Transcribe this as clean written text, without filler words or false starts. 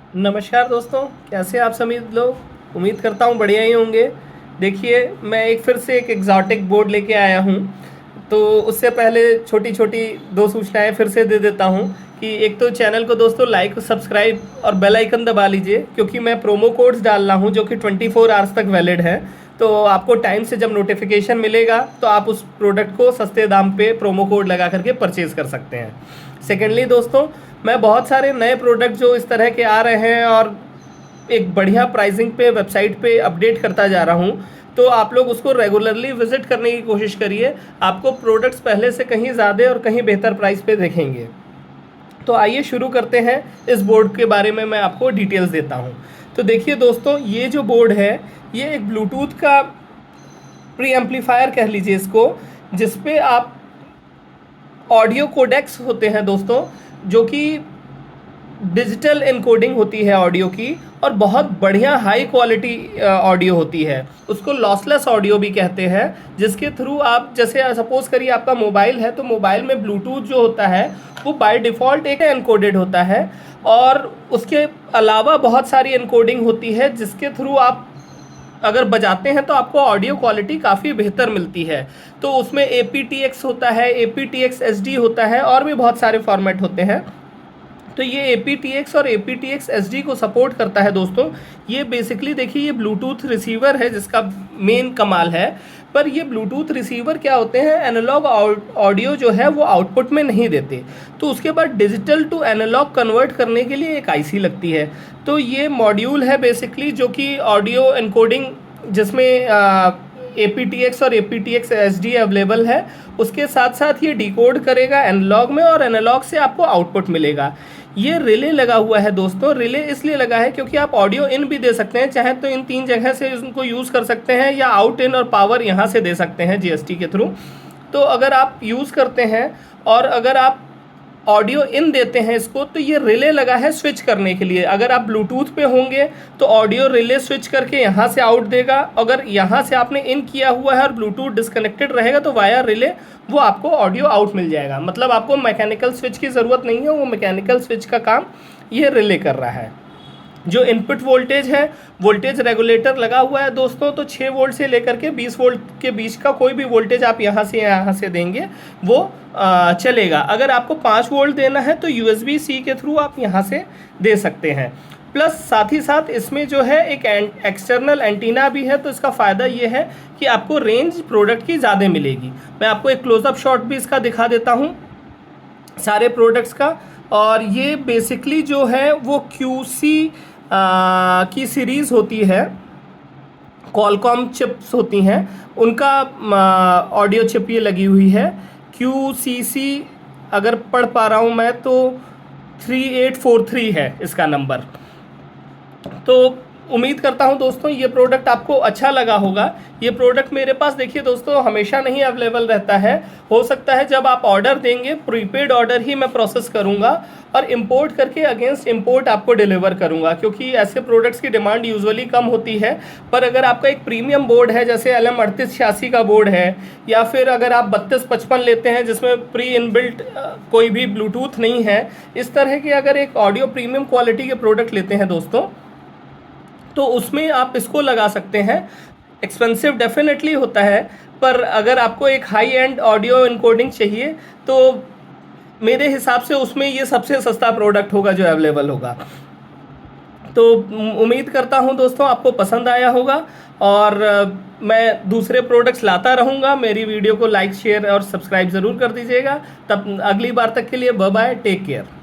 नमस्कार दोस्तों, कैसे आप सभी लोग। उम्मीद करता हूँ बढ़िया ही होंगे। देखिए, मैं फिर से एक एग्जॉटिक बोर्ड लेके आया हूँ। तो उससे पहले छोटी छोटी दो सूचनाएं फिर से दे देता हूँ कि एक तो चैनल को दोस्तों लाइक, सब्सक्राइब और बेल आइकन दबा लीजिए, क्योंकि मैं प्रोमो कोड्स डाल रहा हूँ जो कि 24 आवर्स तक वैलिड है। तो आपको टाइम से जब नोटिफिकेशन मिलेगा तो आप उस प्रोडक्ट को सस्ते दाम पे प्रोमो कोड लगा करके परचेज़ कर सकते हैं। सेकेंडली दोस्तों, मैं बहुत सारे नए प्रोडक्ट जो इस तरह के आ रहे हैं और एक बढ़िया प्राइसिंग पे वेबसाइट पे अपडेट करता जा रहा हूँ, तो आप लोग उसको रेगुलरली विजिट करने की कोशिश करिए। आपको प्रोडक्ट्स पहले से कहीं ज़्यादा और कहीं बेहतर प्राइस पे देखेंगे। तो आइए शुरू करते हैं। इस बोर्ड के बारे में मैं आपको डिटेल्स देता हूँ। तो देखिए दोस्तों, ये जो बोर्ड है ये एक ब्लूटूथ का प्री एम्पलीफायर कह लीजिए इसको, जिसपे आप ऑडियो कोडेक्स होते हैं दोस्तों, जो कि डिजिटल इनकोडिंग होती है ऑडियो की, और बहुत बढ़िया हाई क्वालिटी ऑडियो होती है। उसको लॉसलेस ऑडियो भी कहते हैं, जिसके थ्रू आप, जैसे सपोज करिए आपका मोबाइल है, तो मोबाइल में ब्लूटूथ जो होता है वो बाय डिफ़ॉल्ट एक एनकोडेड होता है, और उसके अलावा बहुत सारी एनकोडिंग होती है जिसके थ्रू आप अगर बजाते हैं तो आपको ऑडियो क्वालिटी काफ़ी बेहतर मिलती है। तो उसमें APTX होता है, APTX-HD होता है, और भी बहुत सारे फॉर्मेट होते हैं। तो ये APTX और APTX-HD को सपोर्ट करता है दोस्तों। ये बेसिकली देखिए, ये ब्लूटूथ रिसीवर है जिसका मेन कमाल है। पर ये ब्लूटूथ रिसीवर क्या होते हैं, एनालॉग ऑडियो जो है वो आउटपुट में नहीं देते, तो उसके बाद डिजिटल टू एनालॉग कन्वर्ट करने के लिए एक IC लगती है। तो ये मॉड्यूल है बेसिकली, जो कि ऑडियो एनकोडिंग, जिसमें APTX और APTX-HD अवेलेबल है, उसके साथ साथ ये डिकोड करेगा एनालॉग में, और एनालॉग से आपको आउटपुट मिलेगा। ये रिले लगा हुआ है दोस्तों। रिले इसलिए लगा है क्योंकि आप ऑडियो इन भी दे सकते हैं, चाहे तो इन 3 जगह से उनको यूज़ कर सकते हैं, या आउट इन और पावर यहाँ से दे सकते हैं GST के थ्रू। तो अगर आप यूज़ करते हैं और अगर आप ऑडियो इन देते हैं इसको, तो ये रिले लगा है स्विच करने के लिए। अगर आप ब्लूटूथ पे होंगे तो ऑडियो रिले स्विच करके यहाँ से आउट देगा। अगर यहाँ से आपने इन किया हुआ है और ब्लूटूथ डिस्कनेक्टेड रहेगा तो वाया रिले वो आपको ऑडियो आउट मिल जाएगा। मतलब आपको मैकेनिकल स्विच की ज़रूरत नहीं है, वो मैकेनिकल स्विच का काम ये रिले कर रहा है। जो इनपुट वोल्टेज है, वोल्टेज रेगुलेटर लगा हुआ है दोस्तों। तो 6 वोल्ट से लेकर के 20 वोल्ट के बीच का कोई भी वोल्टेज आप यहाँ से देंगे वो चलेगा। अगर आपको 5 वोल्ट देना है तो USB-C के थ्रू आप यहाँ से दे सकते हैं। प्लस साथ ही साथ इसमें जो है एक एक्सटर्नल एंटीना भी है। तो इसका फ़ायदा ये है कि आपको रेंज प्रोडक्ट की ज़्यादा मिलेगी। मैं आपको एक क्लोजअप शॉट भी इसका दिखा देता हूँ सारे प्रोडक्ट्स का। और ये बेसिकली जो है वो QC की सीरीज़ होती है, Qualcomm चिप्स होती हैं, उनका ऑडियो चिप ये लगी हुई है। QCC, अगर पढ़ पा रहा हूँ मैं तो 3843 है इसका नंबर। तो उम्मीद करता हूं दोस्तों ये प्रोडक्ट आपको अच्छा लगा होगा। ये प्रोडक्ट मेरे पास देखिए दोस्तों हमेशा नहीं अवेलेबल रहता है। हो सकता है जब आप ऑर्डर देंगे, प्रीपेड ऑर्डर ही मैं प्रोसेस करूंगा और इंपोर्ट करके अगेंस्ट इंपोर्ट आपको डिलीवर करूंगा, क्योंकि ऐसे प्रोडक्ट्स की डिमांड यूजुअली कम होती है। पर अगर आपका एक प्रीमियम बोर्ड है, जैसे LM3886 का बोर्ड है, या फिर अगर आप 3255 लेते हैं जिसमें प्री इनबिल्ट कोई भी ब्लूटूथ नहीं है, इस तरह के अगर एक ऑडियो प्रीमियम क्वालिटी के प्रोडक्ट लेते हैं दोस्तों, तो उसमें आप इसको लगा सकते हैं। एक्सपेंसिव डेफिनेटली होता है, पर अगर आपको एक हाई एंड ऑडियो इनकोडिंग चाहिए तो मेरे हिसाब से उसमें ये सबसे सस्ता प्रोडक्ट होगा जो अवेलेबल होगा। तो उम्मीद करता हूं दोस्तों आपको पसंद आया होगा, और मैं दूसरे प्रोडक्ट्स लाता रहूँगा। मेरी वीडियो को लाइक, शेयर और सब्सक्राइब ज़रूर कर दीजिएगा। तब अगली बार तक के लिए बाय बाय, टेक केयर।